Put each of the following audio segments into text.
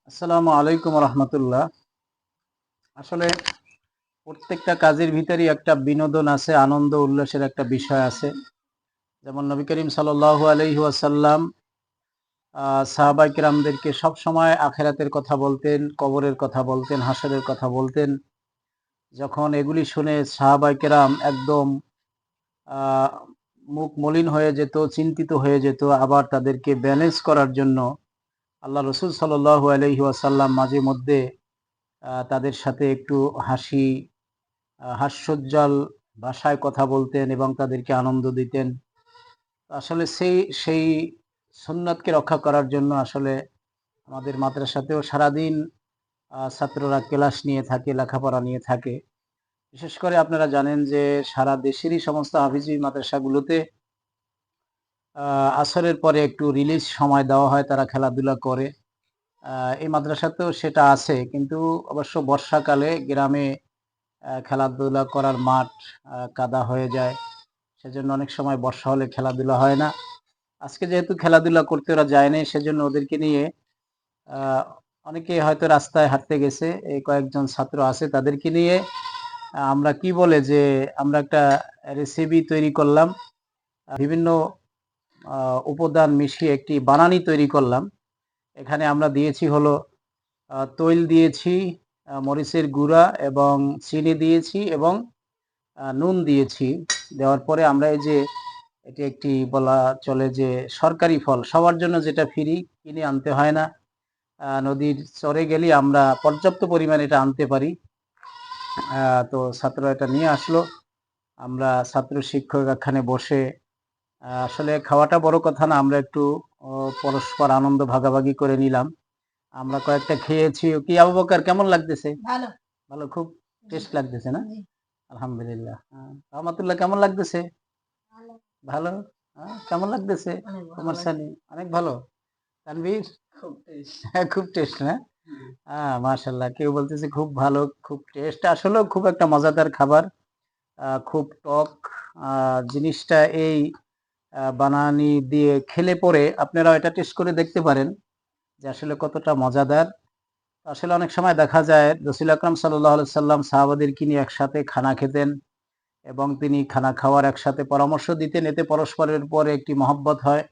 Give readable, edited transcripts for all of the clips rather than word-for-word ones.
আসসালামু আলাইকুম রহমতুল্লাহ। আসলে প্রত্যেকটা কাজের ভিতরেই একটা বিনোদন আছে, আনন্দ উল্লাসের একটা বিষয় আছে। যেমন নবী করিম সাল্লাল্লাহু আলাইহি ওয়াসাল্লাম সাহাবায়ে কেরামদেরকে সবসময় আখেরাতের কথা বলতেন, কবরের কথা বলতেন, হাসরের কথা বলতেন। যখন এগুলি শুনে সাহাবায়ে কেরাম একদম আহ, মুখ মলিন হয়ে যেত, চিন্তিত হয়ে যেত। আবার তাদেরকে ব্যালেন্স করার জন্য আল্লাহ রসুল সাল্লাল্লাহু আলাইহি ওয়াসাল্লাম মাঝে মধ্যে তাদের সাথে একটু হাস্যোজ্জ্বল ভাষায় কথা বলতেন এবং তাদেরকে আনন্দ দিতেন। আসলে সেই সুন্নাতকে রক্ষা করার জন্য আসলে আমাদের মাদ্রাসাতেও সারাদিন ছাত্ররা ক্লাস নিয়ে থাকে, লেখাপড়া নিয়ে থাকে। বিশেষ করে আপনারা জানেন যে সারা দেশেরই সমস্ত হাফিজি মাদ্রাসাগুলোতে আসরের পরে একটু রিলিজ সময় দেওয়া হয়, তারা খেলাধুলা করে। এই মাদ্রাসাতেও সেটা আছে, কিন্তু অবশ্য বর্ষাকালে গ্রামে খেলাধুলা করার মাঠ কাদা হয়ে যায়, সেজন্য অনেক সময় বর্ষা হলে খেলাধুলা হয় না। আজকে যেহেতু খেলাধুলা করতে ওরা যায় নাই, সেজন্য ওদেরকে নিয়ে আহ, অনেকে হয়তো রাস্তায় হাঁটতে গেছে, এই কয়েকজন ছাত্র আছে, তাদেরকে নিয়ে আমরা কি বলে যে আমরা একটা রেসিপি তৈরি করলাম, বিভিন্ন উপাদান মিশিয়ে একটি বানানি তৈরি করলাম। এখানে আমরা দিয়েছি হলো তৈল দিয়েছি, মরিচের গুঁড়া এবং চিনি দিয়েছি এবং নুন দিয়েছি। দেওয়ার পরে আমরা এই যে এটি একটি বলা চলে যে সরকারি ফল, সবার জন্য যেটা ফ্রি, কিনে আনতে হয় না। নদীর চরে গেলে আমরা পর্যাপ্ত পরিমাণে এটা আনতে পারি। তো ছাত্ররা এটা নিয়ে আসলো, আমরা ছাত্র শিক্ষক এখানে বসে আসলে খাওয়াটা বড় কথা না, আমরা একটু পরস্পর আনন্দ ভাগাভাগি করে নিলাম। আমরা কয়েকটা খেয়েছি। কি আবু বকর, কেমন লাগতেছে? ভালো। ভালো, খুব টেস্ট লাগতেছে না? আলহামদুলিল্লাহ। রহমতুল্লাহ, কেমন লাগতেছে? ভালো। কেমন লাগতেছে তোমার সানি? অনেক ভালো। তানভীর? হ্যাঁ, খুব টেস্ট না? মাশাল্লাহ, কেউ বলতেছে খুব ভালো, খুব টেস্ট। আসলেও খুব একটা মজাদার খাবার, খুব টক জিনিসটা। এই বানানি দিয়ে খেলে পরে আপনারা এটা টেস্ট করে দেখতে পারেন যে আসলে কতটা মজাদার। আসলে অনেক সময় দেখা যায় রাসূল আকরাম সাল্লাল্লাহু আলাইহি সাল্লাম সাহাবাদেরকে নিয়ে একসাথে খানা খেতেন এবং তিনি খানা খাওয়ার একসাথে পরামর্শ দিতেন, এতে পরস্পরের পরে একটি মহব্বত হয়।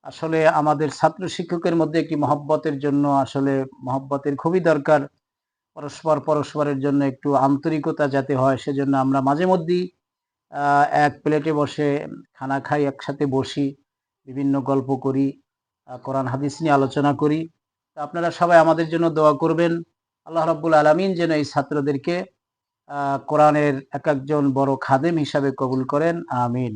আসলে আমাদের ছাত্র শিক্ষকের মধ্যে একটি মহব্বতের জন্য আসলে মহব্বতের খুবই দরকার। পরস্পরের জন্য একটু আন্তরিকতা যাতে হয়, সেজন্য আমরা মাঝে মধ্যেই এক প্লেটে বসে খানা খাই, একসাথে বসি, বিভিন্ন গল্প করি, কোরআন হাদিস নিয়ে আলোচনা করি। তো আপনারা সবাই আমাদের জন্য দোয়া করবেন। আল্লাহ রাব্বুল আলামিন যেন এই ছাত্রদেরকে কোরআনের এক একজন বড় খাদেম হিসাবে কবুল করেন। আমিন।